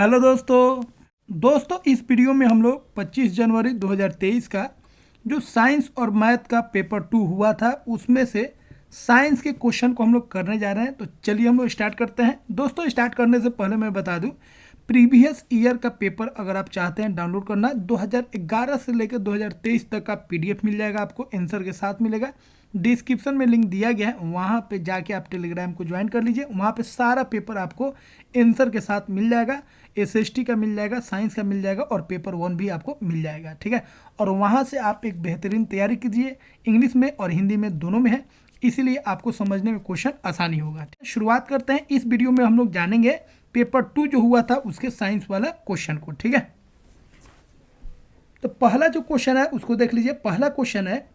Hello दोस्तों इस video में हम लोग 25 जनवरी 2023 का जो साइंस और मैथ का पेपर 2 हुआ था उसमें से साइंस के क्वेश्चन को हम लोग करने जा रहे हैं। तो चलिए हम लोग स्टार्ट करते हैं। दोस्तों स्टार्ट करने से पहले मैं बता दूं, प्रीवियस ईयर का पेपर अगर आप चाहते हैं डाउनलोड करना, 2011 से लेकर 2023 तक का पीडीएफ मिल जाएगा, आपको आंसर के साथ मिलेगा। डिस्क्रिप्शन में लिंक दिया गया है, वहाँ पे जाके आप टेलीग्राम को ज्वाइन कर लीजिए। वहाँ पे सारा पेपर आपको आंसर के साथ मिल जाएगा। एसएसटी का मिल जाएगा, साइंस का मिल जाएगा और पेपर 1 भी आपको मिल जाएगा, ठीक है। और वहाँ से आप एक बेहतरीन तैयारी कीजिए, इंग्लिश में और हिंदी में दोनों में है, इसीलिए आपको समझने में क्वेश्चन आसानी होगा। शुरुआत करते हैं। इस वीडियो में हम लोग जानेंगे पेपर 2 जो हुआ था उसके साइंस वाला क्वेश्चन को, ठीक है। तो पहला जो क्वेश्चन है उसको देख लीजिए। पहला क्वेश्चन है,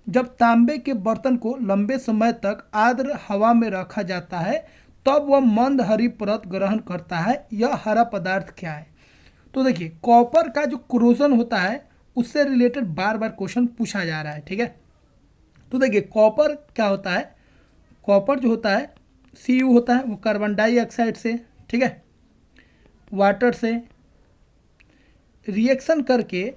जब तांबे के बर्तन को लंबे समय तक आर्द्र हवा में रखा जाता है तब वह मंद हरी परत ग्रहण करता है, यह हरा पदार्थ क्या है। तो देखिए, कॉपर का जो क्रोजन होता है उससे रिलेटेड बार बार क्वेश्चन पूछा जा रहा है, ठीक है। तो देखिए, कॉपर क्या होता है, कॉपर जो होता है Cu होता है, वो कार्बन डाइऑक्साइड से, ठीक है, वाटर से रिएक्शन करके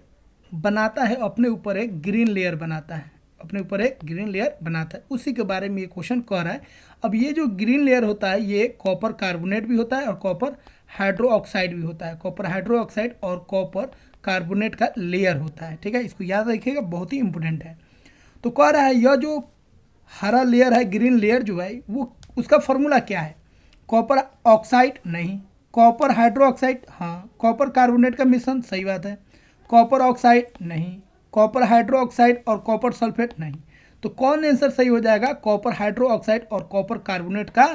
बनाता है, अपने ऊपर एक ग्रीन लेयर बनाता है, अपने ऊपर एक ग्रीन लेयर बनाता है। उसी के बारे में ये क्वेश्चन कह रहा है। अब ये जो ग्रीन लेयर होता है ये कॉपर कार्बोनेट भी होता है और कॉपर हाइड्रो ऑक्साइड भी होता है। कॉपर हाइड्रो ऑक्साइड और कॉपर कार्बोनेट का लेयर होता है, ठीक है। इसको याद रखिएगा, बहुत ही इंपॉर्टेंट है। तो कह रहा है यह जो हरा लेयर है, ग्रीन लेयर जो है, वो उसका फॉर्मूला क्या है। कॉपर ऑक्साइड नहीं, कॉपर हाइड्रो ऑक्साइड हाँ, कॉपर कार्बोनेट का मिश्रण सही बात है, कॉपर ऑक्साइड नहीं, कॉपर हाइड्रो ऑक्साइड और कॉपर सल्फेट नहीं। तो कौन आंसर सही हो जाएगा, कॉपर हाइड्रो ऑक्साइड और कॉपर कार्बोनेट का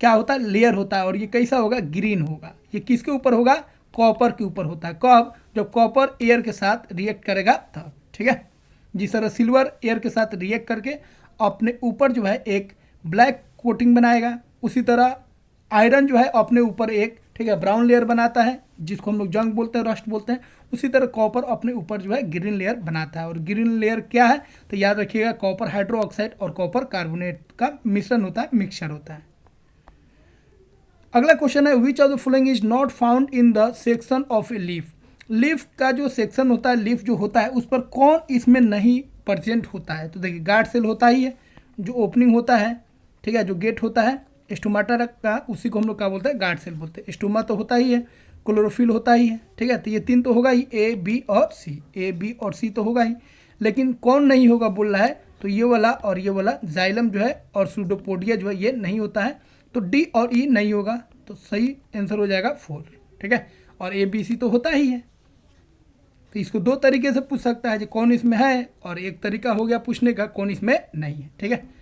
क्या होता है, लेयर होता है। और ये कैसा होगा, ग्रीन होगा। ये किसके ऊपर होगा, कॉपर के ऊपर होता है। कब, जब कॉपर एयर के साथ रिएक्ट करेगा तब, ठीक है। जिस तरह सिल्वर एयर के साथ रिएक्ट करके अपने ऊपर जो है एक ब्लैक कोटिंग बनाएगा, उसी तरह आयरन जो है अपने ऊपर एक, ठीक है, ब्राउन लेयर बनाता है जिसको हम लोग जंग बोलते हैं, रस्ट बोलते हैं। उसी तरह कॉपर अपने ऊपर जो है ग्रीन लेयर बनाता है। और ग्रीन लेयर क्या है, तो याद रखिएगा, कॉपर हाइड्रो ऑक्साइड और कॉपर कार्बोनेट का मिश्रण होता है, मिक्सचर होता है। अगला क्वेश्चन है, which of the following is not found in the section of a leaf. Leaf का जो सेक्शन होता है, लीफ जो होता है उस पर कौन इसमें नहीं प्रेजेंट होता है। तो देखिए, गार्ड सेल होता ही है, जो ओपनिंग होता है, ठीक है, जो गेट होता है स्टोमाटा का, उसी को हम लोग क्या बोलते हैं, गार्ड सेल बोलते हैं। स्टोमा तो होता ही है, क्लोरोफिल होता ही है, ठीक है। तो ये तीन तो होगा ही, ए बी और सी, ए बी और सी तो होगा ही। लेकिन कौन नहीं होगा बोल रहा है, तो ये वाला और ये वाला जाइलम जो है और सूडोपोडिया जो है ये नहीं होता है। तो डी और ई नहीं होगा, तो सही आंसर हो जाएगा 4, ठीक है। और ए बी सी तो होता ही है। तो इसको दो तरीके से पूछ सकता है, जो कौन इसमें है, और एक तरीका हो गया पूछने का कौन इसमें नहीं है, ठीक है।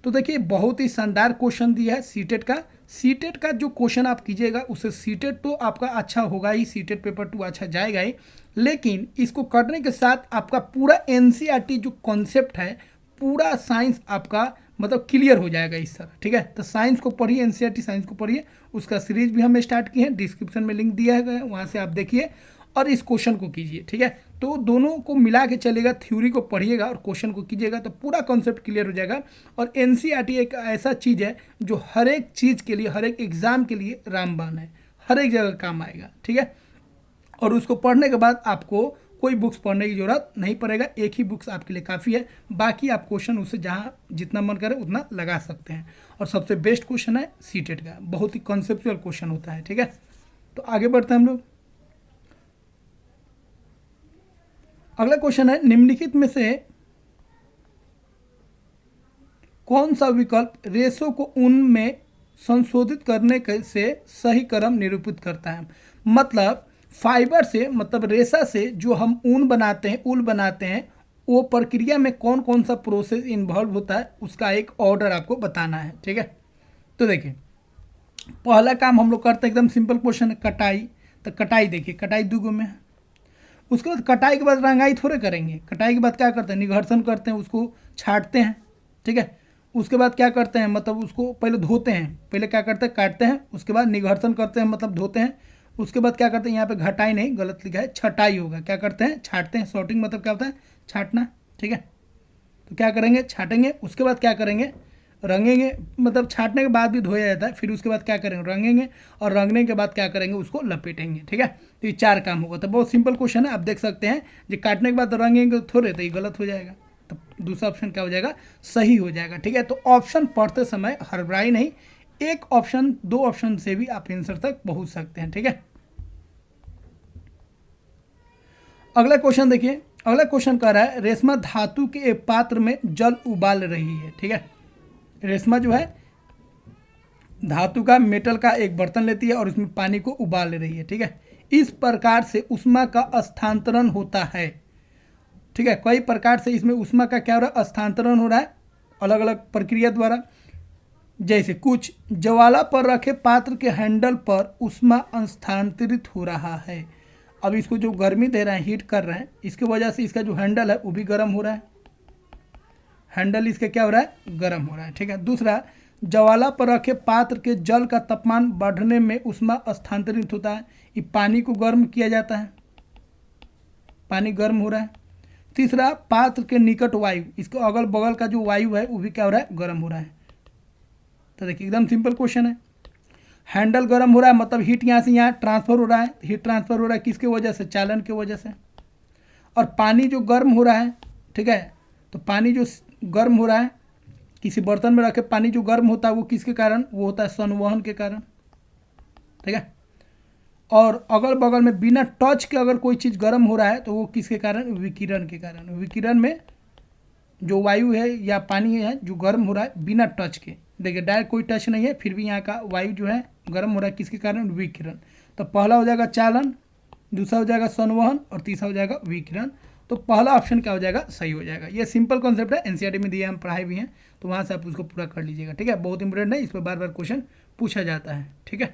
तो देखिए, बहुत ही शानदार क्वेश्चन दिया है सीटेट का। सीटेट का जो क्वेश्चन आप कीजिएगा उससे सीटेट तो आपका अच्छा होगा ही, सीटेट पेपर 2 अच्छा जाएगा ही। लेकिन इसको करने के साथ आपका पूरा एनसीईआरटी जो कॉन्सेप्ट है, पूरा साइंस आपका मतलब क्लियर हो जाएगा इस तरह, ठीक है। तो साइंस को पढ़िए, एनसीईआरटी साइंस को पढ़िए, उसका सीरीज भी हमने स्टार्ट किए हैं, डिस्क्रिप्शन में लिंक दिया है, वहाँ से आप देखिए और इस क्वेश्चन को कीजिए, ठीक है। तो दोनों को मिला के चलेगा, थ्योरी को पढ़िएगा और क्वेश्चन को कीजिएगा तो पूरा कॉन्सेप्ट क्लियर हो जाएगा। और एनसीईआरटी एक ऐसा चीज़ है जो हर एक चीज़ के लिए, हर एक एग्ज़ाम के लिए रामबाण है, हर एक जगह काम आएगा, ठीक है। और उसको पढ़ने के बाद आपको कोई बुक्स पढ़ने की जरूरत नहीं पड़ेगा, एक ही बुक्स आपके लिए काफ़ी है। बाकी आप क्वेश्चन उससे जहाँ जितना मन करे उतना लगा सकते हैं। और सबसे बेस्ट क्वेश्चन है सीटेट का, बहुत ही कॉन्सेप्चुअल क्वेश्चन होता है, ठीक है। तो आगे बढ़ते हैं हम लोग। अगला क्वेश्चन है, निम्नलिखित में से कौन सा विकल्प रेशों को ऊन में संशोधित करने से सही क्रम निरूपित करता है। मतलब फाइबर से, मतलब रेशा से जो हम ऊन बनाते हैं, ऊल बनाते हैं, वो प्रक्रिया में कौन कौन सा प्रोसेस इन्वॉल्व होता है, उसका एक ऑर्डर आपको बताना है, ठीक है। तो देखिए, पहला काम हम लोग करते हैं, एकदम सिंपल क्वेश्चन है, कटाई। तो कटाई देखिए, कटाई 2 गो में है। उसके बाद कटाई के बाद रंगाई थोड़े करेंगे, कटाई के बाद क्या करते हैं, निघर्षण करते हैं, उसको छांटते हैं, ठीक है। उसके बाद क्या करते हैं, मतलब उसको पहले धोते हैं, पहले क्या करते हैं, काटते हैं, उसके बाद निघर्षण करते हैं, मतलब धोते हैं। उसके बाद क्या करते हैं, यहाँ पे घटाई नहीं, गलत लिखा है, छटाई होगा। क्या करते हैं, छांटते हैं। सॉर्टिंग मतलब क्या होता है, छांटना, ठीक है। तो क्या करेंगे, छाटेंगे। उसके बाद क्या करेंगे, रंगेंगे, मतलब छाटने के बाद भी धोया जाता है, फिर उसके बाद क्या करेंगे, रंगेंगे, और रंगने के बाद क्या करेंगे, उसको लपेटेंगे। ठीक है, तो ये 4 काम होगा। तो बहुत सिंपल क्वेश्चन है, आप देख सकते हैं। जो काटने के बाद रंगेंगे थोड़े, तो ये गलत हो जाएगा, तो दूसरा ऑप्शन क्या हो जाएगा, सही हो जाएगा। ठीक है, तो ऑप्शन पढ़ते समय हड़बड़ाई नहीं, एक ऑप्शन 2 ऑप्शन से भी आप आंसर तक पहुँच सकते हैं। ठीक है, अगला क्वेश्चन देखिए। अगला क्वेश्चन कह रहा है, रेशमा धातु के एक पात्र में जल उबाल रही है। ठीक है, रेशमा जो है धातु का, मेटल का एक बर्तन लेती है और उसमें पानी को उबाल रही है। ठीक है, इस प्रकार से ऊष्मा का स्थानांतरण होता है। ठीक है, कई प्रकार से इसमें ऊष्मा का क्या हो रहा है, स्थानांतरण हो रहा है, अलग अलग प्रक्रिया द्वारा। जैसे कुछ ज्वाला पर रखे पात्र के हैंडल पर ऊष्मा स्थानांतरित हो रहा है। अब इसको जो गर्मी दे रहे हैं, हीट कर रहे हैं, इसकी वजह से इसका जो हैंडल है वो भी गर्म हो रहा है, हैंडल इसका क्या हो रहा है, गर्म हो रहा है। ठीक है, दूसरा, ज्वाला पर रखे पात्र के जल का तापमान बढ़ने में ऊष्मा स्थानांतरित होता है। ये पानी को गर्म किया जाता है, पानी गर्म हो रहा है। तीसरा, पात्र के निकट वायु, इसको अगल बगल का जो वायु है वो भी क्या हो रहा है, गर्म हो रहा है। तो देखिए एकदम सिंपल क्वेश्चन है, हैंडल गर्म हो रहा है मतलब हीट यहाँ से यहाँ ट्रांसफर हो रहा है। हीट ट्रांसफर हो रहा है किसके वजह से, चालन की वजह से। और पानी जो गर्म हो रहा है, ठीक है, तो पानी जो गर्म हो रहा है, किसी बर्तन में रखे पानी जो गर्म होता है वो किसके कारण, वो होता है संवहन के कारण। ठीक है, और अगल बगल में बिना टच के अगर कोई चीज़ गर्म हो रहा है तो वो किसके कारण, विकिरण के कारण। विकिरण में जो वायु है या पानी है जो गर्म हो रहा है बिना टच के, देखिए डायरेक्ट कोई टच नहीं है, फिर भी यहाँ का वायु जो है गर्म हो रहा है किसके कारण, विकिरण। तो पहला हो जाएगा चालन, दूसरा हो जाएगा संवहन, और तीसरा हो जाएगा विकिरण। तो पहला ऑप्शन क्या हो जाएगा, सही हो जाएगा। ये सिंपल कॉन्सेप्ट है, एनसीईआरटी में दिए, हम पढ़ाए भी हैं, तो वहाँ से आप उसको पूरा कर लीजिएगा। ठीक है, बहुत इंपॉर्टेंट है, इस पर बार बार क्वेश्चन पूछा जाता है। ठीक है,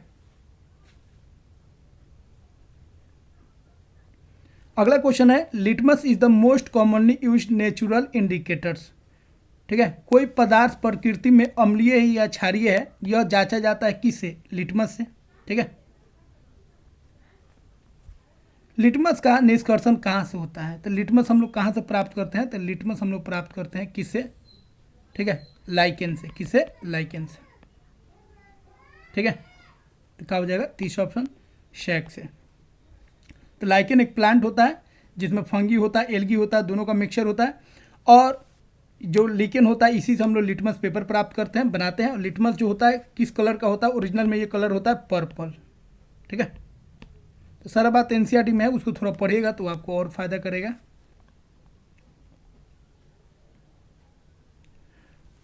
अगला क्वेश्चन है, litmus is the most commonly used natural indicators. ठीक है, कोई पदार्थ प्रकृति में अम्लीय है या क्षारीय है, यह जांचा जाता है किससे, लिटमस से। ठीक है, लिटमस का निष्कर्षण कहाँ से होता है, तो लिटमस हम लोग कहाँ से प्राप्त करते हैं, तो लिटमस हम लोग प्राप्त करते हैं किससे, ठीक है, लाइकेन से। किससे, लाइकेन से। ठीक है, तो क्या हो जाएगा, तीसरा ऑप्शन शैक से। तो लाइकेन एक प्लांट होता है जिसमें फंगी होता है, एल्गी होता है, दोनों का मिक्सचर होता है, और जो लिकेन होता है इसी से हम लोग लिटमस पेपर प्राप्त करते हैं, बनाते हैं। और लिटमस जो होता है किस कलर का होता है, ओरिजिनल में ये कलर होता है पर्पल। ठीक है, तो सारा बात एनसीईआरटी में है, उसको थोड़ा पढ़िएगा तो आपको और फायदा करेगा।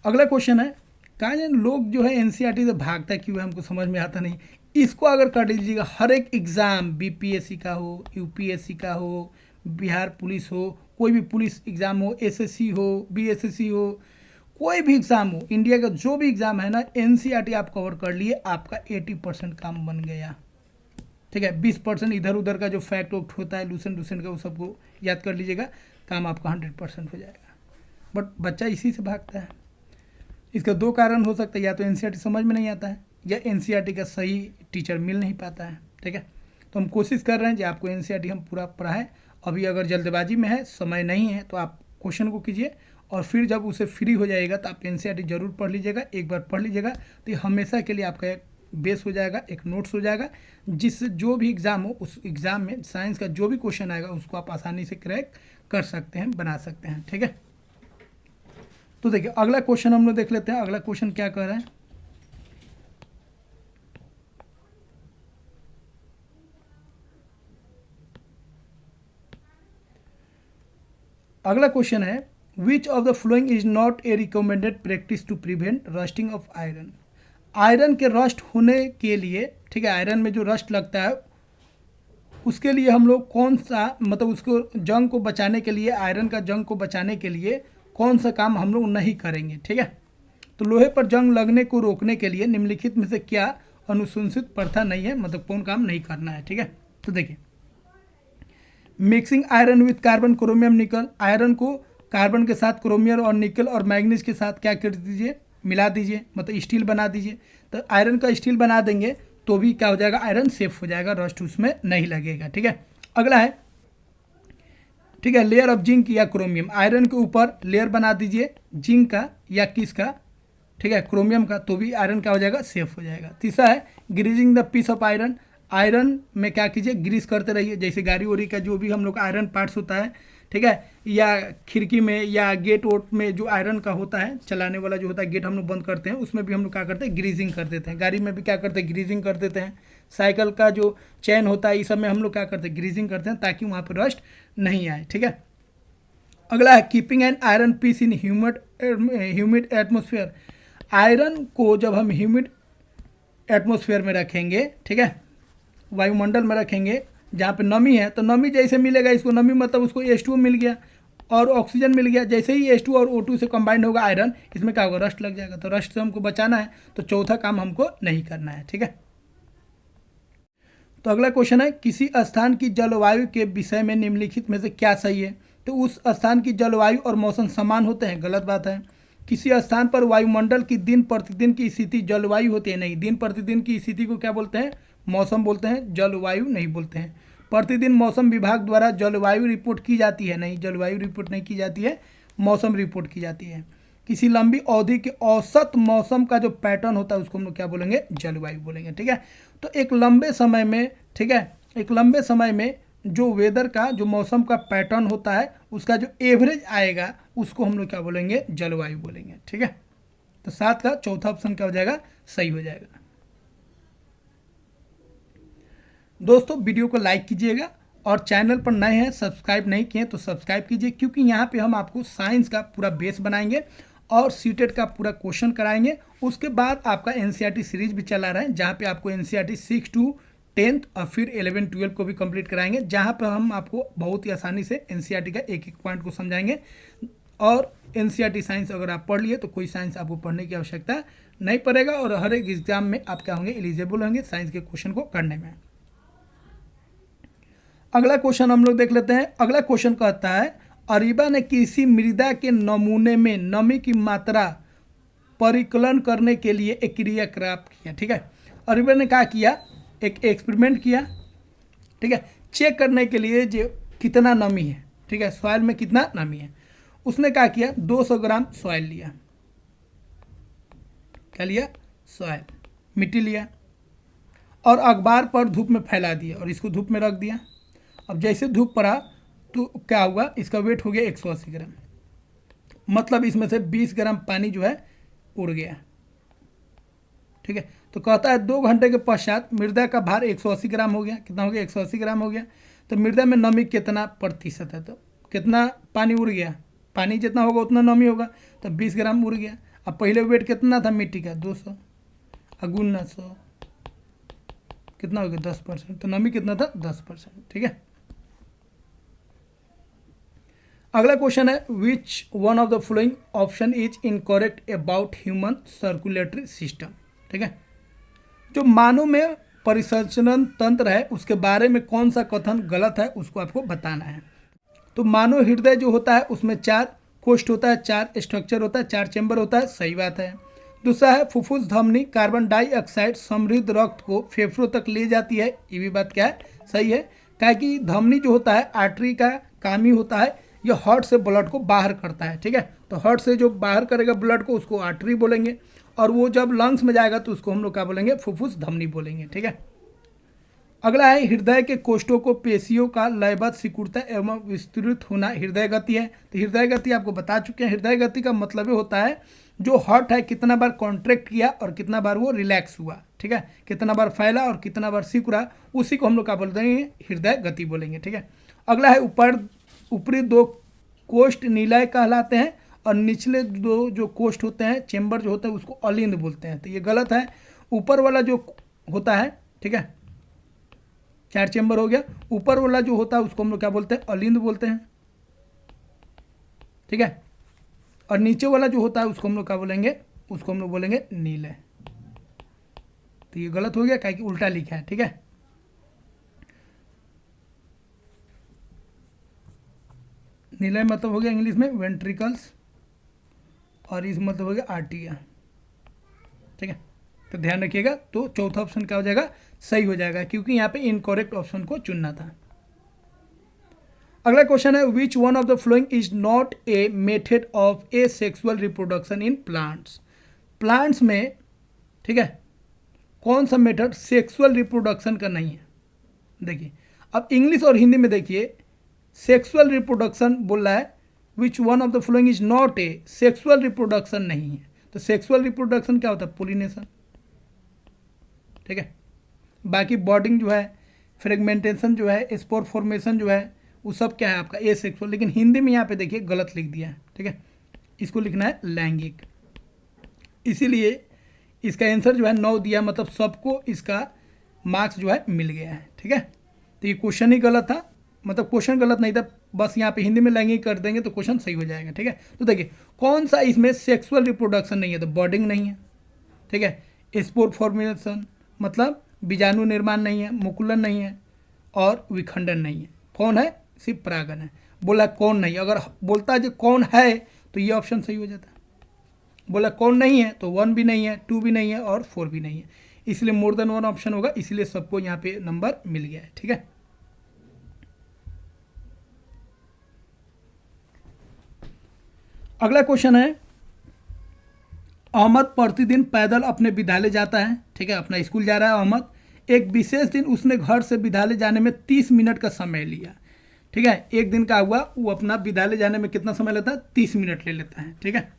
अगला क्वेश्चन है, कहा लोग जो है एनसीईआरटी से भागता क्यों है, हमको समझ में आता नहीं। इसको अगर कर लीजिएगा, हर एक एग्ज़ाम, बीपीएससी का हो, यूपीएससी का हो, बिहार पुलिस हो, कोई भी पुलिस एग्ज़ाम हो, एसएससी हो, बीएसएससी हो, कोई भी एग्ज़ाम हो, इंडिया का जो भी एग्ज़ाम है ना, एनसीईआरटी आप कवर कर लिए, आपका 80% काम बन गया। ठीक है, 20% इधर उधर का जो फैक्ट वैक्ट होता है, लूसेंट का, वो सबको याद कर लीजिएगा, काम आपका 100% हो जाएगा। बट बच्चा इसी से भागता है। इसका 2 कारण हो सकते हैं, या तो एनसीईआरटी समझ में नहीं आता है, या एनसीईआरटी का सही टीचर मिल नहीं पाता है। ठीक है, तो हम कोशिश कर रहे हैं कि आपको एनसीईआरटी हम पूरा पढ़ाएं। अभी अगर जल्दबाजी में है, समय नहीं है, तो आप क्वेश्चन को कीजिए, और फिर जब उसे फ्री हो जाएगा तो आप एनसीईआरटी जरूर पढ़ लीजिएगा। एक बार पढ़ लीजिएगा तो ये हमेशा के लिए आपका एक बेस हो जाएगा, एक नोट्स हो जाएगा, जिससे जो भी एग्ज़ाम हो उस एग्ज़ाम में साइंस का जो भी क्वेश्चन आएगा उसको आप आसानी से क्रैक कर सकते हैं, बना सकते हैं। ठीक है, तो देखिए अगला क्वेश्चन हम लोग देख लेते हैं। अगला क्वेश्चन क्या कह रहा है, अगला क्वेश्चन है, which of the following is not a recommended practice to prevent rusting of iron. Iron के रस्ट होने के लिए, ठीक है, आयरन में जो रस्ट लगता है उसके लिए हम लोग कौन सा, मतलब उसको जंग को बचाने के लिए, आयरन का जंग को बचाने के लिए कौन सा काम हम लोग नहीं करेंगे। ठीक है, तो लोहे पर जंग लगने को रोकने के लिए निम्नलिखित में से क्या अनुशंसित प्रथा नहीं है, मतलब कौन काम नहीं करना है। ठीक है, तो देखिए, mixing iron with carbon, chromium, निकल। आयरन को कार्बन के साथ क्रोमियम और निकल और मैग्नीज के साथ क्या कर दीजिए, मिला दीजिए, मतलब स्टील बना दीजिए। तो आयरन का स्टील बना देंगे तो भी क्या हो जाएगा, आयरन सेफ हो जाएगा, रस्ट उसमें नहीं लगेगा। ठीक है, अगला है, ठीक है, लेयर ऑफ जिंक या क्रोमियम। आयरन के ऊपर लेयर बना दीजिए जिंक का या किसका, ठीक है, क्रोमियम का, तो भी आयरन क्या हो जाएगा, सेफ हो जाएगा। तीसरा है greasing the piece of iron, iron में क्या कीजिए, ग्रीस करते रहिए, जैसे गाड़ी वाड़ी का जो भी हम लोग का आयरन पार्ट्स होता है, ठीक है, या खिड़की में या गेट वोट में जो आयरन का होता है, चलाने वाला जो होता है, गेट हम लोग बंद करते हैं, उसमें भी हम लोग क्या करते हैं, ग्रीजिंग कर देते हैं। गाड़ी में भी क्या करते हैं, ग्रीजिंग कर देते हैं। साइकिल का जो चैन होता है, इस सब में हम लोग क्या करते हैं, ग्रीजिंग करते हैं, ताकि वहाँ पर रस्ट नहीं आए। ठीक है, अगला है keeping an iron piece in humid atmosphere, iron को जब हम ह्यूमिड एटमोसफियर में रखेंगे, ठीक है, वायुमंडल में रखेंगे जहाँ पे नमी है, तो नमी जैसे मिलेगा इसको, नमी मतलब उसको H2O मिल गया और ऑक्सीजन मिल गया, जैसे ही H2 और O2 से कंबाइंड होगा आयरन, इसमें क्या होगा, रस्ट लग जाएगा। तो रस्ट से हमको बचाना है, तो चौथा काम हमको नहीं करना है। ठीक है, तो अगला क्वेश्चन है किसी स्थान की जलवायु के विषय में निम्नलिखित में से क्या सही है। तो उस स्थान की जलवायु और मौसम समान होते हैं, गलत बात है। किसी स्थान पर वायुमंडल की दिन प्रतिदिन की स्थिति जलवायु होती है, नहीं, दिन प्रतिदिन की स्थिति को क्या बोलते हैं, मौसम बोलते हैं, जलवायु नहीं बोलते हैं। प्रतिदिन मौसम विभाग द्वारा जलवायु रिपोर्ट की जाती है, नहीं, जलवायु रिपोर्ट नहीं की जाती है, मौसम रिपोर्ट की जाती है। किसी लंबी अवधि के औसत मौसम का जो पैटर्न होता है उसको हम लोग क्या बोलेंगे, जलवायु बोलेंगे। ठीक है, तो एक लंबे समय में, ठीक है, एक लंबे समय में जो वेदर का, जो मौसम का पैटर्न होता है, उसका जो एवरेज आएगा उसको हम लोग क्या बोलेंगे, जलवायु बोलेंगे। ठीक है, तो 7 का चौथा ऑप्शन क्या हो जाएगा, सही हो जाएगा। दोस्तों वीडियो को लाइक कीजिएगा और चैनल पर नए हैं, सब्सक्राइब नहीं किए तो सब्सक्राइब कीजिए, क्योंकि यहाँ पे हम आपको साइंस का पूरा बेस बनाएंगे और सीटेट का पूरा क्वेश्चन कराएंगे। उसके बाद आपका एनसीईआरटी सीरीज भी चला रहा है, जहाँ पे आपको एनसीईआरटी 6 to 10th और फिर 11 12 को भी कंप्लीट कराएंगे, जहाँ पर हम आपको बहुत ही आसानी से एनसीईआरटी का एक एक पॉइंट को समझाएंगे। और एनसीईआरटी साइंस अगर आप पढ़ लिए तो कोई साइंस आपको पढ़ने की आवश्यकता नहीं पड़ेगा, और हर एक एग्जाम में आप क्या होंगे, एलिजिबल होंगे साइंस के क्वेश्चन को करने में। अगला क्वेश्चन हम लोग देख लेते हैं। अगला क्वेश्चन कहता है अरीबा ने किसी मृदा के नमूने में नमी की मात्रा परिकलन करने के लिए एक क्रियाकलाप किया। ठीक है, अरीबा ने क्या किया, एक एक्सपेरिमेंट किया, ठीक है, चेक करने के लिए जो कितना नमी है, ठीक है, सॉइल में कितना नमी है। उसने क्या किया, 200 ग्राम सॉइल लिया, क्या लिया, सॉइल, मिट्टी लिया, और अखबार पर धूप में फैला दिया और इसको धूप में रख दिया। अब जैसे धूप पड़ा तो क्या हुआ, इसका वेट हो गया 180 ग्राम, मतलब इसमें से 20 ग्राम पानी जो है उड़ गया। ठीक है, तो कहता है 2 घंटे के पश्चात मृदा का भार 180 ग्राम हो गया। कितना हो गया, 180 ग्राम हो गया। तो मृदा में नमी कितना प्रतिशत है, तो कितना पानी उड़ गया, पानी जितना होगा उतना नमी होगा, तो 20 ग्राम उड़ गया। अब पहले वेट कितना था मिट्टी का, 200 अगुना 100, कितना हो गया, 10%, तो नमी कितना था, 10%। ठीक है, अगला क्वेश्चन है which one of the following option is incorrect about human circulatory system. ठीक है, जो मानव में परिसंचरण तंत्र है उसके बारे में कौन सा कथन गलत है उसको आपको बताना है। तो मानव हृदय जो होता है उसमें 4 कोष्ठ होता है, 4 स्ट्रक्चर होता है, 4 चैम्बर होता है, सही बात है। दूसरा है फुफ्फुस धमनी कार्बन डाइऑक्साइड समृद्ध रक्त को फेफड़ों तक ले जाती है, ये भी बात क्या है, सही है। क्या कि धमनी जो होता है आर्टरी का काम ही होता है, ये हार्ट से ब्लड को बाहर करता है। ठीक है, तो हार्ट से जो बाहर करेगा ब्लड को उसको आर्टरी बोलेंगे, और वो जब लंग्स में जाएगा तो उसको हम लोग क्या बोलेंगे, फुफ्फुस धमनी बोलेंगे। ठीक है, अगला है हृदय के कोष्ठों को पेशियों का लयबद्ध सिकुड़ता एवं विस्तृत होना हृदय गति है। तो हृदय गति आपको बता चुके हैं, हृदय गति का मतलब होता है जो हार्ट है कितना बार कॉन्ट्रैक्ट किया और कितना बार वो रिलैक्स हुआ। ठीक है, कितना बार फैला और कितना बार सिकुड़ा, उसी को हम लोग क्या बोलते हैं, हृदय गति बोलेंगे। ठीक है, अगला है ऊपरी 2 कोष्ठ निलय कहलाते हैं और निचले 2 जो कोष्ठ होते हैं, चेंबर जो होते हैं, उसको अलिंद बोलते हैं। तो ये गलत है। ऊपर वाला जो होता है, ठीक है, 4 चेंबर हो गया, ऊपर वाला जो होता है उसको हम लोग क्या बोलते हैं, अलिंद बोलते हैं। ठीक है, और नीचे वाला जो होता है उसको हम लोग क्या बोलेंगे, उसको हम लोग बोलेंगे नीलय। तो ये गलत हो गया, क्या कि उल्टा लिखा है। ठीक है, नीलय मतलब हो गया इंग्लिश में वेंट्रिकल्स, और इस मतलब हो गया आर्टिया। ठीक है, तो ध्यान रखिएगा। तो चौथा ऑप्शन क्या हो जाएगा, सही हो जाएगा, क्योंकि यहाँ पे इनकरेक्ट ऑप्शन को चुनना था। अगला क्वेश्चन है which one of the following is not a method of A sexual reproduction in plants. Plants में, ठीक है, कौन सा मेथड सेक्सुअल रिप्रोडक्शन का नहीं है? देखिए अब इंग्लिश और हिंदी में देखिए, सेक्सुअल रिप्रोडक्शन बोल रहा है, which one of the following is not A, sexual reproduction नहीं है। तो सेक्सुअल रिप्रोडक्शन क्या होता है? पोलिनेशन, ठीक है। बाकी बॉडिंग जो है, फ्रेगमेंटेशन जो है, स्पोर फॉर्मेशन जो है, वो सब क्या है आपका? ए सेक्सुअल। लेकिन हिंदी में यहाँ पे देखिए गलत लिख दिया है, ठीक है, इसको लिखना है लैंगिक। इसीलिए इसका आंसर जो है 9 दिया, मतलब सबको इसका मार्क्स जो है मिल गया है, ठीक है। तो ये क्वेश्चन ही गलत था, मतलब क्वेश्चन गलत नहीं था, बस यहाँ पे हिंदी में लैंगिक कर देंगे तो क्वेश्चन सही हो जाएगा, ठीक है। तो देखिए कौन सा इसमें सेक्सुअल रिप्रोडक्शन नहीं है? तो बॉडिंग नहीं है, ठीक है, स्पोर फॉर्मेशन मतलब बीजाणु निर्माण नहीं है, मुकुलन नहीं है, और विखंडन नहीं है। कौन है? सिर्फ परागण है। बोला कौन नहीं, अगर बोलता जो कौन है तो ये ऑप्शन सही हो जाता है। बोला कौन नहीं है तो 1 भी नहीं है, 2 भी नहीं है, और 4 भी नहीं है, इसलिए मोर देन 1 ऑप्शन होगा, इसलिए सबको यहाँ पे नंबर मिल गया है, ठीक है। अगला क्वेश्चन है, अहमद प्रतिदिन पैदल अपने विद्यालय जाता है, ठीक है, अपना स्कूल जा रहा है अहमद। एक विशेष दिन उसने घर से विद्यालय जाने में 30 मिनट का समय लिया, ठीक है। एक दिन का हुआ, वो अपना विद्यालय जाने में कितना समय लेता है? 30 मिनट ले लेता है, ठीक है।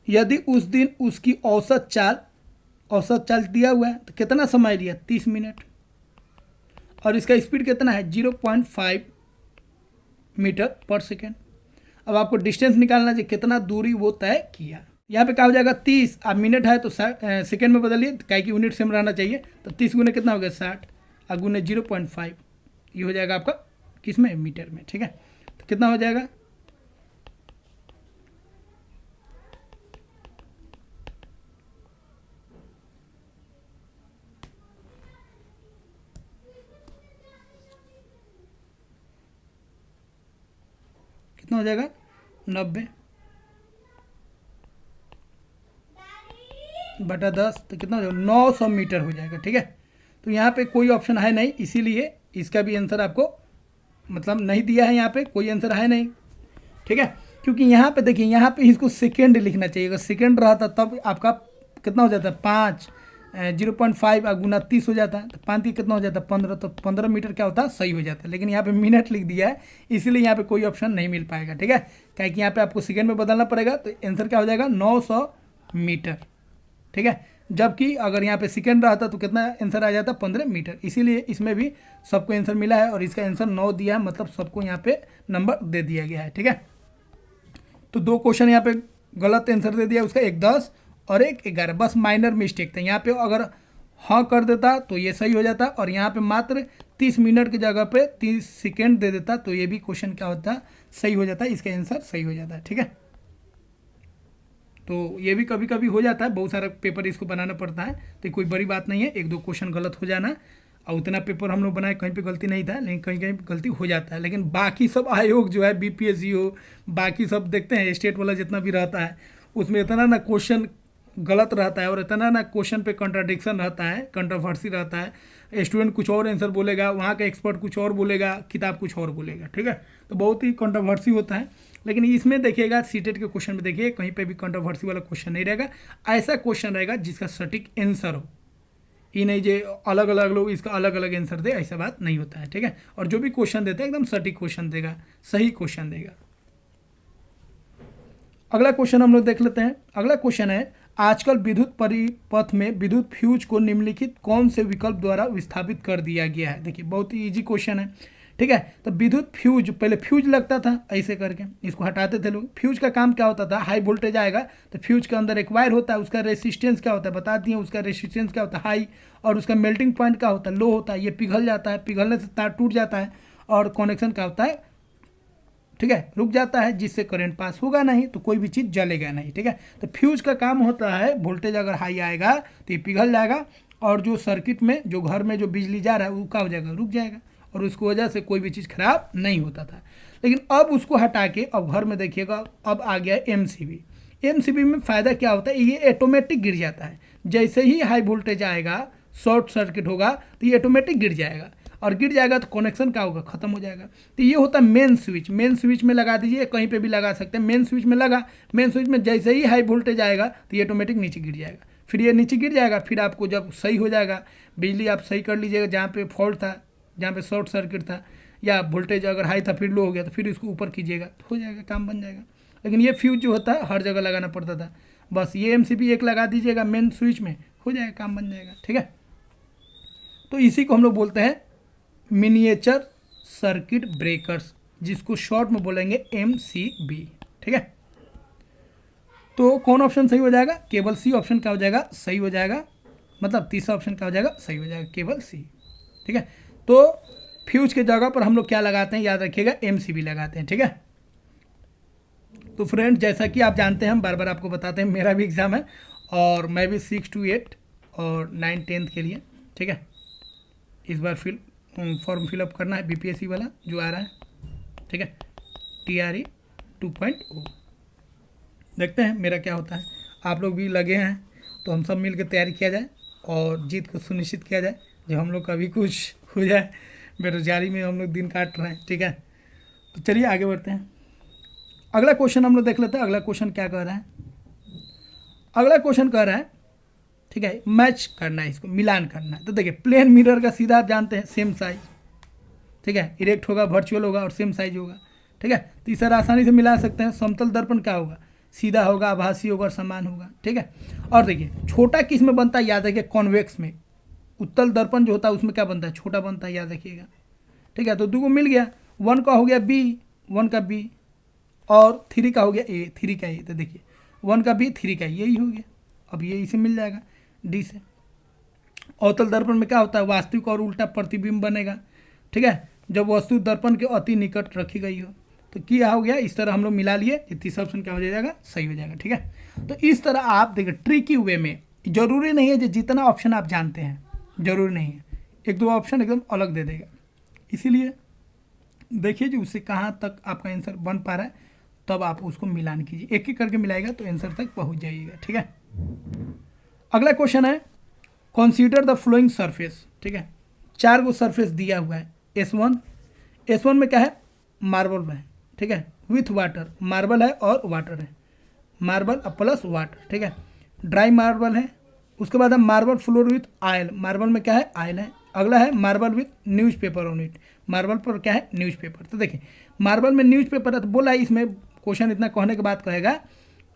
यदि उस दिन उसकी औसत चाल दिया हुआ है तो कितना समय लिया? 30 मिनट। और इसका स्पीड कितना है? 0.5 मीटर पर सेकेंड। अब आपको डिस्टेंस निकालना चाहिए, कितना दूरी वो तय किया। यहाँ पे क्या हो जाएगा? 30, अब मिनट है तो सेकेंड में बदलिए, क्या कि यूनिट सेम रहना चाहिए। तो 30 गुने कितना हो गया? 60, और गुने 0.5, ये हो जाएगा आपका किस में? मीटर में, ठीक है। तो कितना हो जाएगा? कितना हो जाएगा? 90 बटा 10, तो कितना हो जाएगा? 900 मीटर हो जाएगा, ठीक है। तो यहाँ पे कोई ऑप्शन है नहीं, इसीलिए इसका भी आंसर आपको मतलब नहीं दिया है, यहाँ पे कोई आंसर है नहीं, ठीक है। क्योंकि यहाँ पे देखिए, यहाँ पे इसको सेकेंड लिखना चाहिए, अगर सेकेंड रहता तब आपका कितना हो जाता है? 5, 0.5 गुना 30 हो जाता है, तो 5 कितना हो जाता है? 15, तो 15 मीटर क्या होता है? सही हो जाता है। लेकिन यहाँ पे मिनट लिख दिया है, इसीलिए यहाँ पे कोई ऑप्शन नहीं मिल पाएगा, ठीक है। क्या कि यहाँ पे आपको सेकेंड में बदलना पड़ेगा, तो आंसर क्या हो जाएगा? 900 मीटर, ठीक है। जबकि अगर यहाँ पे सेकेंड रहता तो कितना आंसर आ जाता? 15 मीटर। इसीलिए इसमें भी सबको आंसर मिला है, और इसका आंसर 9 दिया है, मतलब सबको यहाँ पे नंबर दे दिया गया है, ठीक है। तो 2 क्वेश्चन यहाँ पे गलत आंसर दे दिया, उसका एक 10 और एक 11, बस माइनर मिस्टेक था। यहाँ पे अगर हाँ कर देता तो ये सही हो जाता, और यहाँ पे मात्र 30 मिनट की जगह पे 30 सेकेंड दे देता तो ये भी क्वेश्चन क्या होता? सही हो जाता, इसका आंसर सही हो जाता है, ठीक है। तो ये भी कभी कभी हो जाता है, बहुत सारा पेपर इसको बनाना पड़ता है, तो कोई बड़ी बात नहीं है, 1-2 क्वेश्चन गलत हो जाना। और उतना पेपर हम लोग बनाए, कहीं पे गलती नहीं था, लेकिन कहीं कहीं गलती हो जाता है। लेकिन बाकी सब आयोग जो है, बीपीएससी हो, बाकी सब देखते हैं, स्टेट वाला जितना भी रहता है, उसमें इतना ना क्वेश्चन गलत रहता है, और इतना ना क्वेश्चन पे कंट्राडिक्शन रहता है, कंट्रोवर्सी रहता है। स्टूडेंट कुछ और आंसर बोलेगा, वहाँ का एक्सपर्ट कुछ और बोलेगा, किताब कुछ और बोलेगा, ठीक है। तो बहुत ही कंट्रोवर्सी होता है। लेकिन इसमें देखिएगा, सीटेट के क्वेश्चन में देखिए, कहीं पे भी कंट्रोवर्सी वाला क्वेश्चन नहीं रहेगा। ऐसा क्वेश्चन रहेगा जिसका सटीक आंसर हो, ये नहीं जो अलग अलग लोग इसका अलग अलग आंसर दे, ऐसा बात नहीं होता है, ठीक है। और जो भी क्वेश्चन देते हैं एकदम सटीक क्वेश्चन देगा, सही क्वेश्चन देगा। अगला क्वेश्चन हम लोग देख लेते हैं। अगला क्वेश्चन है, आजकल विद्युत परिपथ में विद्युत फ्यूज को निम्नलिखित कौन से विकल्प द्वारा विस्थापित कर दिया गया है? देखिए बहुत ही इजी क्वेश्चन है, ठीक है। तो विद्युत फ्यूज, पहले फ्यूज लगता था ऐसे करके, इसको हटाते थे लोग। फ्यूज का काम क्या होता था? हाई वोल्टेज आएगा तो फ्यूज के अंदर एक वायर होता है, उसका रेसिस्टेंस क्या होता है बता दिए, उसका रेसिस्टेंस क्या होता है? हाई, और उसका मेल्टिंग पॉइंट क्या होता है? लो होता है। ये पिघल जाता है, पिघलने से तार टूट जाता है, और कनेक्शन क्या होता है? ठीक है, रुक जाता है, जिससे करंट पास होगा नहीं, तो कोई भी चीज़ जलेगा नहीं, ठीक है। तो फ्यूज का काम होता है, वोल्टेज अगर हाई आएगा तो ये पिघल जाएगा, और जो सर्किट में, जो घर में जो बिजली जा रहा है वो क्या हो जाएगा? रुक जाएगा, और उसकी वजह से कोई भी चीज़ खराब नहीं होता था। लेकिन अब उसको हटा के अब घर में देखिएगा, अब आ गया एमसीबी। एमसीबी में फ़ायदा क्या होता है? ये ऑटोमेटिक गिर जाता है, जैसे ही हाई वोल्टेज आएगा, शॉर्ट सर्किट होगा तो ये ऑटोमेटिक गिर जाएगा। और गिर जाएगा तो कनेक्शन क्या होगा, खत्म हो जाएगा। तो ये होता है मेन स्विच। मेन स्विच में लगा दीजिए, कहीं पे भी लगा सकते हैं। मेन स्विच में लगा, मेन स्विच में जैसे ही हाई वोल्टेज आएगा तो ये ऑटोमेटिक नीचे गिर जाएगा। फिर ये नीचे गिर जाएगा, फिर आपको जब सही हो जाएगा बिजली आप सही कर लीजिएगा, जहाँ पे फॉल्ट था, जहाँ पे शॉर्ट सर्किट था या वोल्टेज अगर हाई था फिर लो हो गया तो फिर इसको ऊपर कीजिएगा तो हो जाएगा, काम बन जाएगा। लेकिन ये फ्यूज जो होता है हर जगह लगाना पड़ता था, बस ये एमसीबी एक लगा दीजिएगा मेन स्विच में, हो जाएगा, काम बन जाएगा। ठीक है, तो इसी को हम लोग बोलते हैं मिनिएचर सर्किट ब्रेकर्स, जिसको शॉर्ट में बोलेंगे एमसीबी। ठीक है, तो कौन ऑप्शन सही हो जाएगा, केवल सी ऑप्शन क्या हो जाएगा, सही हो जाएगा। मतलब तीसरा ऑप्शन क्या हो जाएगा, सही हो जाएगा, केवल सी। ठीक है, तो फ्यूज के जगह पर हम लोग क्या लगाते हैं, याद रखिएगा एमसीबी लगाते हैं। ठीक है, तो फ्रेंड्स जैसा कि आप जानते हैं, हम बार बार आपको बताते हैं, मेरा भी एग्ज़ाम है और मैं भी 6 to 8 और 9 10th के लिए। ठीक है, इस बार फॉर्म फिलअप करना है बीपीएससी वाला जो आ रहा है। ठीक है, TRE 2.0, देखते हैं मेरा क्या होता है। आप लोग भी लगे हैं तो हम सब मिल के तैयारी किया जाए और जीत को सुनिश्चित किया जाए, जब हम लोग का भी कुछ हो जाए। बेरोजगारी में हम लोग दिन काट रहे हैं। ठीक है, तो चलिए आगे बढ़ते हैं। अगला क्वेश्चन हम लोग देख लेते हैं। अगला क्वेश्चन क्या कह रहा है, अगला क्वेश्चन कह रहा है, ठीक है, मैच करना है, इसको मिलान करना है। तो देखिए प्लेन मिरर का सीधा आप जानते हैं सेम साइज, ठीक है, इरेक्ट होगा, वर्चुअल होगा और सेम साइज होगा। ठीक है, तो इस तरह आसानी से मिला सकते हैं। समतल दर्पण क्या होगा, सीधा होगा, आभासी होगा और समान होगा। ठीक है, और देखिए छोटा किस में बनता है, याद रखिए कॉन्वेक्स में। उत्तल दर्पण जो होता है उसमें क्या बनता है, छोटा बनता है, याद रखिएगा। ठीक है, तो 2 को मिल गया, 1 का हो गया बी, 1 का बी और 3 का हो गया ए, 3 का ए। तो देखिए 1 का बी, 3 का यही हो गया। अब ये इसे मिल जाएगा डी से। अवतल दर्पण में क्या होता है, वास्तविक और उल्टा प्रतिबिंब बनेगा। ठीक है, जब वस्तु दर्पण के अति निकट रखी गई हो। तो क्या हो गया, इस तरह हम लोग मिला लिए, तीसरा ऑप्शन क्या हो जाएगा, सही हो जाएगा। ठीक है, तो इस तरह आप देखिए ट्रिकी वे में, जरूरी नहीं है जो जितना ऑप्शन आप जानते हैं, जरूरी नहीं है, 1-2 ऑप्शन एकदम अलग दे देगा। इसीलिए देखिए जो उससे कहाँ तक आपका आंसर बन पा रहा है, तब आप उसको मिलान कीजिए, एक एक करके मिलाएगा तो आंसर तक पहुँच जाइएगा। ठीक है, अगला क्वेश्चन है, कंसीडर द फ्लोइंग सरफेस। ठीक है, 4 गो सरफेस दिया हुआ है। S1 में क्या है, मार्बल में है। ठीक है, विथ वाटर, मार्बल है और वाटर है, मार्बल प्लस वाटर। ठीक है, ड्राई मार्बल है। उसके बाद है marble floor with oil, marble में क्या है, आयल है। अगला है marble with newspaper on it, marble पर क्या है, न्यूज़पेपर। तो देखिए मार्बल में न्यूज़पेपर है, तो बोला है इसमें क्वेश्चन इतना कहने के बाद कहेगा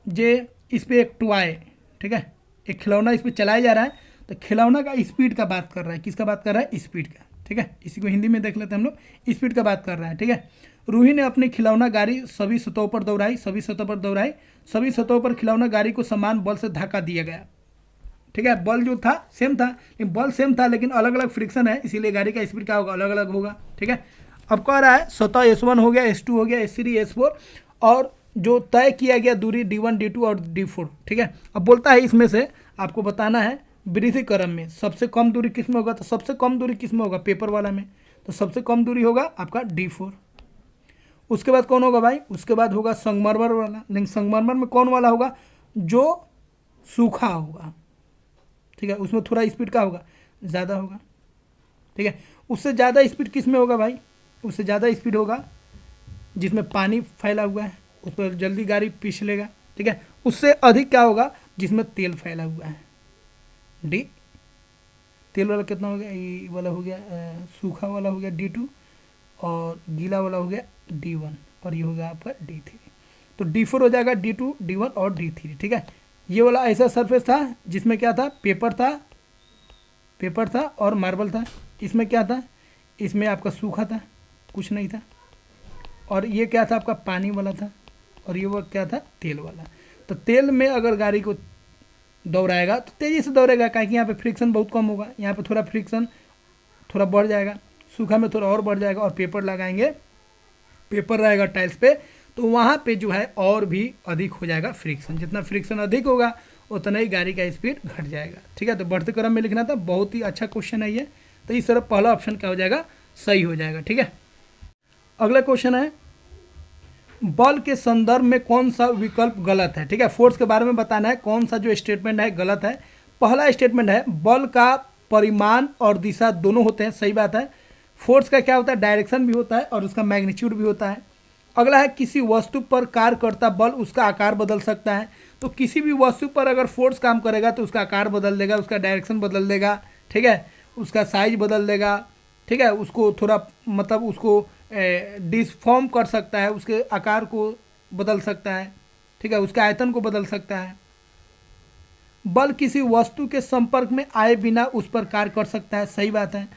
जे इस पर एक टॉय, ठीक है, एक खिलौना इस पर चलाया जा रहा है, तो खिलौना का स्पीड का बात कर रहा है, किसका बात कर रहा है, स्पीड का। ठीक है, इसी को हिंदी में देख लेते हैं हम लोग, स्पीड का बात कर रहा है। ठीक है, रूही ने अपनी खिलौना गाड़ी सभी सतहों पर दौड़ाई, सभी सतहों पर दौड़ाई, सभी सतहों पर खिलौना गाड़ी को समान बल से धक्का दिया गया। ठीक है, बल जो था सेम था, लेकिन बल सेम था लेकिन अलग अलग फ्रिक्शन है, इसीलिए गाड़ी का स्पीड क्या होगा, अलग अलग होगा। ठीक है, अब कह रहा है सतह S1 हो गया, S2 हो गया, S3 S4 और जो तय किया गया दूरी D1 D2 और D4। ठीक है, अब बोलता है इसमें से आपको बताना है वृद्धि क्रम में सबसे कम दूरी किस में होगा, तो सबसे कम दूरी किस में होगा, पेपर वाला में। तो सबसे कम दूरी होगा आपका D4। उसके बाद कौन होगा भाई, उसके बाद होगा संगमरमर वाला, लेकिन संगमरमर में कौन वाला होगा, जो सूखा होगा। ठीक है, उसमें थोड़ा स्पीड का होगा, ज़्यादा होगा। ठीक है, उससे ज़्यादा स्पीड किस में होगा भाई, उससे ज़्यादा स्पीड होगा जिसमें पानी फैला हुआ है, उस पर जल्दी गाड़ी पीस लेगा। ठीक है, उससे अधिक क्या होगा, जिसमें तेल फैला हुआ है, डी। तेल वाला कितना हो गया, ये वाला हो गया, सूखा वाला हो गया D2 और गीला वाला हो गया D1 और ये हो गया आपका D3। तो D4 हो जाएगा, D2 D1 और D3। ठीक है, ये वाला ऐसा सरफेस था जिसमें क्या था, पेपर था और मार्बल था। इसमें क्या था, इसमें आपका सूखा था, कुछ नहीं था। और ये क्या था, आपका पानी वाला था और ये वो क्या था, तेल वाला। तो तेल में अगर गाड़ी को दौड़ाएगा तो तेज़ी से दौड़ेगा, क्योंकि यहाँ पे फ्रिक्शन बहुत कम होगा, यहाँ पे थोड़ा फ्रिक्शन थोड़ा बढ़ जाएगा, सूखा में थोड़ा और बढ़ जाएगा। और पेपर लगाएंगे, पेपर रहेगा टाइल्स पे, तो वहाँ पे जो है और भी अधिक हो जाएगा फ्रिक्शन। जितना फ्रिक्शन अधिक होगा उतना ही गाड़ी का स्पीड घट जाएगा। ठीक है, तो बढ़ते क्रम में लिखना था, बहुत ही अच्छा क्वेश्चन है ये। तो इस तरह पहला ऑप्शन क्या हो जाएगा, सही हो जाएगा। ठीक है, अगला क्वेश्चन है, बल के संदर्भ में कौन सा विकल्प गलत है। ठीक है, फोर्स के बारे में बताना है, कौन सा जो स्टेटमेंट है गलत है। पहला स्टेटमेंट है, बल का परिमाण और दिशा दोनों होते हैं, सही बात है। फोर्स का क्या होता है, डायरेक्शन भी होता है और उसका मैग्नीट्यूड भी होता है। अगला है किसी वस्तु पर कार्य करता बल उसका आकार बदल सकता है। तो किसी भी वस्तु पर अगर फोर्स काम करेगा तो उसका आकार बदल देगा, उसका डायरेक्शन बदल देगा, ठीक है, उसका साइज बदल देगा, ठीक है, उसको थोड़ा मतलब उसको डिसफॉर्म कर सकता है, उसके आकार को बदल सकता है, ठीक है, उसके आयतन को बदल सकता है। बल किसी वस्तु के संपर्क में आए बिना उस पर कार्य कर सकता है, सही बात है।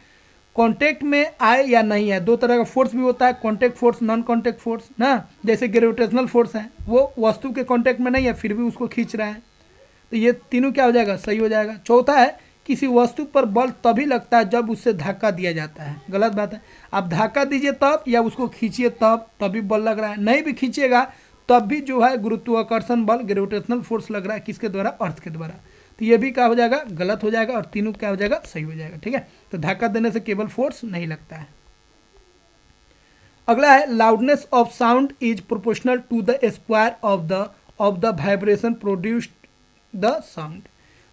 कांटेक्ट में आए या नहीं है, दो तरह का फोर्स भी होता है, contact force, non contact force ना। जैसे ग्रेविटेशनल फोर्स है, वो वस्तु के कांटेक्ट में नहीं है फिर भी उसको खींच रहा है, तो ये तीनों क्या हो जाएगा, सही हो जाएगा। चौथा है किसी वस्तु पर बल तभी लगता है जब उससे धक्का दिया जाता है, गलत बात है। आप धक्का दीजिए तब या उसको खींचिए तब, तभी बल लग रहा है। नहीं भी खींचिएगा तब भी जो है गुरुत्वाकर्षण बल, ग्रेविटेशनल फोर्स लग रहा है, किसके द्वारा, अर्थ के द्वारा। तो ये भी क्या हो जाएगा, गलत हो जाएगा, और तीनों क्या हो जाएगा, सही हो जाएगा, ठीक है। तो धक्का देने से केवल फोर्स नहीं लगता है। अगला है loudness of sound is proportional to the square of the vibration produced the sound.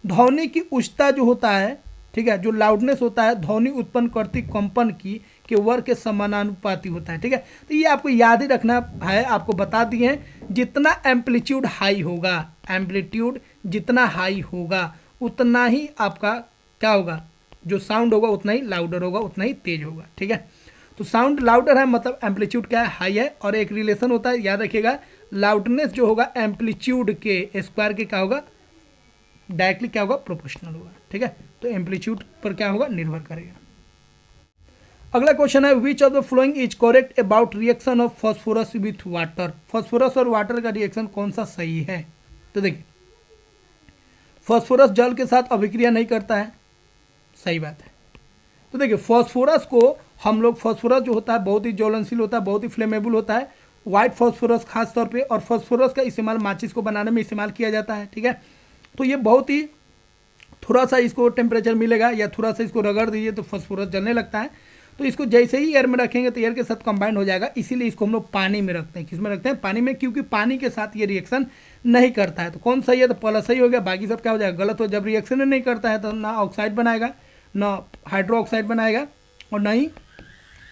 ध्वनि की उच्चता जो होता है, ठीक है, जो लाउडनेस होता है ध्वनि उत्पन्न करती कंपन की के वर्ग के समानुपाती होता है, ठीक है। तो ये आपको याद ही रखना है, आपको बता दिए हैं, जितना एम्पलीट्यूड हाई होगा, एम्पलीट्यूड जितना हाई होगा उतना ही आपका क्या होगा, जो साउंड होगा उतना ही लाउडर होगा, उतना ही तेज होगा, ठीक है। तो साउंड लाउडर है मतलब एम्पलीट्यूड क्या है, हाई है। और एक रिलेशन होता है, याद रखिएगा, लाउडनेस जो होगा एम्पलीट्यूड के स्क्वायर के क्या होगा, डायरेक्टली क्या होगा, प्रोपोर्शनल होगा, ठीक है। तो एम्पलीट्यूड पर क्या होगा, निर्भर करेगा। अगला क्वेश्चन है which of the following is correct about reaction of phosphorus with water. Phosphorus और वाटर का रिएक्शन कौन सा सही है। तो देखिए फॉस्फोरस जल के साथ अभिक्रिया नहीं करता है, सही बात है। तो देखिए फॉस्फोरस को हम लोग, फॉस्फोरस जो होता है बहुत ही ज्वलनशील होता है, बहुत ही फ्लेमेबल होता है, व्हाइट फॉस्फोरस खास तौर पे। और फॉस्फोरस का इस्तेमाल माचिस को बनाने में इस्तेमाल किया जाता है, ठीक है। तो ये बहुत ही, थोड़ा सा इसको टेम्परेचर मिलेगा या थोड़ा सा इसको रगड़ दीजिए तो फॉस्फोरस जलने लगता है। तो इसको जैसे ही एयर में रखेंगे तो एयर के साथ कंबाइन हो जाएगा, इसीलिए इसको हम लोग पानी में रखते हैं। किस में रखते हैं, पानी में, क्योंकि पानी के साथ ये रिएक्शन नहीं करता है। तो कौन सही है, तो पहला सही हो गया, बाकी सब क्या हो जाएगा, गलत हो। जब रिएक्शन नहीं करता है तो ना ऑक्साइड बनाएगा, ना हाइड्रो ऑक्साइड बनाएगा, और ना ही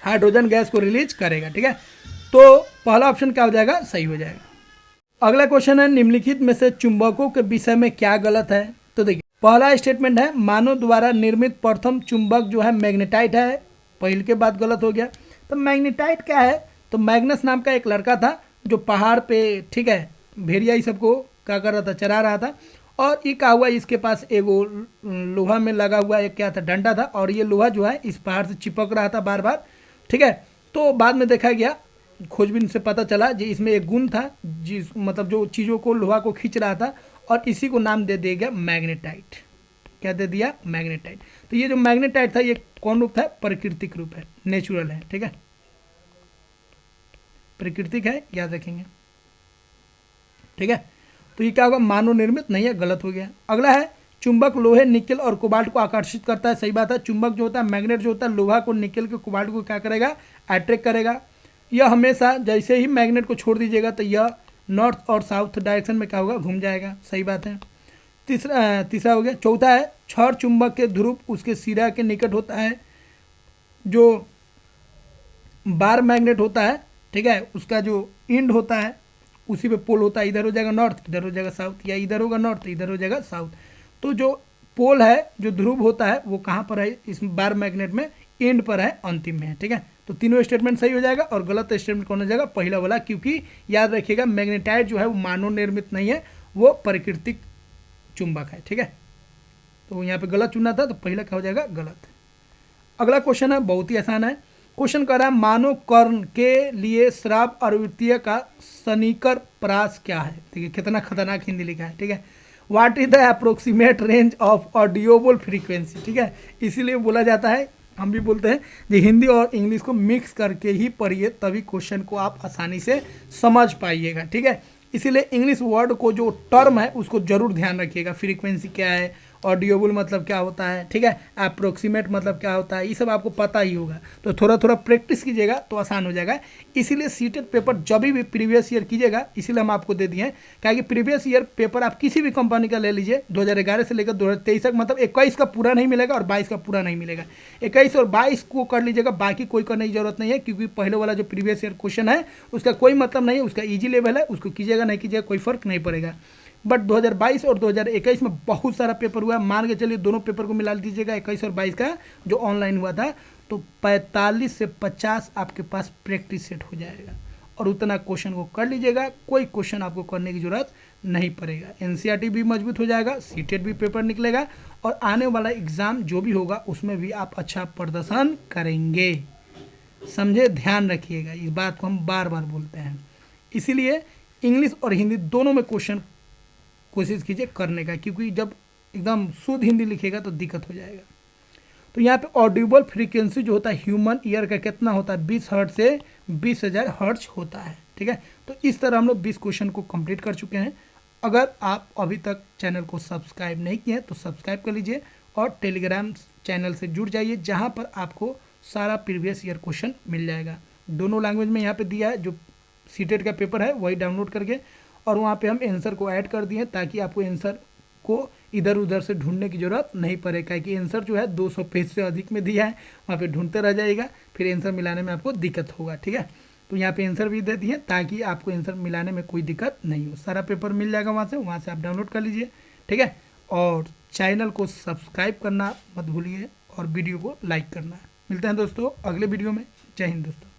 हाइड्रोजन गैस को रिलीज करेगा, ठीक है। तो पहला ऑप्शन क्या हो जाएगा, सही हो जाएगा। अगला क्वेश्चन है निम्नलिखित में से चुंबकों के विषय में क्या गलत है। तो देखिए पहला स्टेटमेंट है मानव द्वारा निर्मित प्रथम चुंबक जो है मैग्नेटाइट है, पहले के बाद गलत हो गया। तो मैग्नेटाइट क्या है, तो मैग्नस नाम का एक लड़का था जो पहाड़ पे, ठीक है, भेड़िया ये सबको क्या कर रहा था, चरा रहा था। और ये क्या हुआ, इसके पास एगो लोहा में लगा हुआ एक क्या था, डंडा था, और ये लोहा जो है इस पहाड़ से चिपक रहा था बार बार, ठीक है। तो बाद में देखा गया, खोजबीन से पता चला कि इसमें एक गुण था जिस मतलब जो चीज़ों को, लोहा को खींच रहा था, और इसी को नाम दे दिया गया मैग्नेटाइट। क्या दे दिया, मैग्नेटाइट। तो ये जो मैग्नेटाइट था ये कौन रूप था, प्राकृतिक रूप है, नेचुरल है, ठीक है, प्राकृतिक है, याद रखेंगे, ठीक है। तो ये क्या होगा, मानव निर्मित नहीं है, गलत हो गया। अगला है चुंबक लोहे, निकेल और कोबाल्ट को आकर्षित करता है, सही बात है। चुंबक जो होता है, मैग्नेट जो होता है, लोहा को, निकेल को, कोबाल्ट को क्या करेगा, अट्रैक्ट करेगा। यह हमेशा जैसे ही मैग्नेट को छोड़ दीजिएगा तो यह नॉर्थ और साउथ डायरेक्शन में क्या होगा, घूम जाएगा, सही बात है। तीसरा हो गया। चौथा है क्षण चुंबक के ध्रुव उसके सिरा के निकट होता है, जो बार मैग्नेट होता है, ठीक है, उसका जो इंड होता है उसी पे पोल होता है, इधर हो जाएगा नॉर्थ, इधर हो जाएगा साउथ, या इधर होगा नॉर्थ, इधर हो जाएगा साउथ। तो जो पोल है, जो ध्रुव होता है, वो कहाँ पर है, इस बार मैग्नेट में एंड पर है, अंतिम में है, ठीक है। तो तीनों स्टेटमेंट सही हो जाएगा, और गलत स्टेटमेंट कौन हो जाएगा, पहला वाला, क्योंकि याद रखिएगा मैग्नेटाइट जो है वो मानव निर्मित नहीं है, वो प्राकृतिक चुंबक है, ठीक है। तो यहाँ पे गलत चुना था, तो पहला क्या हो जाएगा, गलत। अगला क्वेश्चन है बहुत ही आसान है। क्वेश्चन कर रहा है मानव कर्ण के लिए श्राव आवृत्तीय का सनीकर प्रास क्या है। देखिए कितना खतरनाक हिंदी लिखा है, ठीक है। What is the approximate range of audible frequency, ठीक है। इसीलिए बोला जाता है, हम भी बोलते हैं कि हिंदी और इंग्लिश को मिक्स करके ही पढ़िए, तभी क्वेश्चन को आप आसानी से समझ पाइएगा, ठीक है। इसीलिए इंग्लिश वर्ड को जो टर्म है उसको जरूर ध्यान रखिएगा, फ्रीक्वेंसी क्या है ऑडियोबल मतलब क्या होता है, ठीक है, अप्रोक्सीमेट मतलब क्या होता है, ये सब आपको पता ही होगा। तो थोड़ा थोड़ा प्रैक्टिस कीजिएगा तो आसान हो जाएगा। इसीलिए सीटेट पेपर जब भी प्रीवियस ईयर कीजिएगा, इसीलिए हम आपको दे दिए हैं, क्या कि प्रीवियस ईयर पेपर आप किसी भी कंपनी का ले लीजिए 2011 से लेकर 2023 तक, मतलब 21 का पूरा नहीं मिलेगा और 22 का पूरा नहीं मिलेगा। 21 और 22 को कर लीजिएगा, बाकी कोई करने की जरूरत नहीं है, क्योंकि पहले वाला जो प्रीवियस ईयर क्वेश्चन है उसका कोई मतलब नहीं है, उसका ईजी लेवल है, उसको कीजिएगा नहीं कीजिएगा कोई फर्क नहीं पड़ेगा। बट 2022 और 2021 में बहुत सारा पेपर हुआ, मान के चलिए दोनों पेपर को मिला दीजिएगा 21 और 22 का जो ऑनलाइन हुआ था, तो 45 से 50 आपके पास प्रैक्टिस सेट हो जाएगा और उतना क्वेश्चन को कर लीजिएगा, कोई क्वेश्चन आपको करने की जरूरत नहीं पड़ेगा। एनसीईआरटी भी मजबूत हो जाएगा, सीटेट भी पेपर निकलेगा और आने वाला एग्ज़ाम जो भी होगा उसमें भी आप अच्छा प्रदर्शन करेंगे। समझे, ध्यान रखिएगा, इस बात को हम बार बार बोलते हैं। इसीलिए इंग्लिश और हिंदी दोनों में क्वेश्चन कोशिश कीजिए करने का, क्योंकि जब एकदम शुद्ध हिंदी लिखेगा तो दिक्कत हो जाएगा। तो यहाँ पे ऑडिबल फ्रीक्वेंसी जो होता है ह्यूमन ईयर का कितना होता है, 20 हर्ट्ज से 20,000 हर्ट्ज होता है, ठीक है। तो इस तरह हम लोग 20 क्वेश्चन को कंप्लीट कर चुके हैं। अगर आप अभी तक चैनल को सब्सक्राइब नहीं किए तो सब्सक्राइब कर लीजिए और टेलीग्राम चैनल से जुड़ जाइए, जहाँ पर आपको सारा प्रीवियस ईयर क्वेश्चन मिल जाएगा। दोनों लैंग्वेज में यहाँ पे दिया है, जो सीटेट का पेपर है वही डाउनलोड करके, और वहाँ पे हम आंसर को ऐड कर दिए ताकि आपको आंसर को इधर उधर से ढूंढने की ज़रूरत नहीं पड़े, क्योंकि आंसर जो है 200 पेज से अधिक में दिया है, वहाँ पे ढूंढते रह जाएगा, फिर आंसर मिलाने में आपको दिक्कत होगा, ठीक है। तो यहाँ पे आंसर भी दे दिए ताकि आपको आंसर मिलाने में कोई दिक्कत नहीं हो। सारा पेपर मिल जाएगा वहाँ से आप डाउनलोड कर लीजिए, ठीक है। और चैनल को सब्सक्राइब करना मत भूलिए और वीडियो को लाइक करना। मिलते हैं दोस्तों अगले वीडियो में। जय हिंद दोस्तों।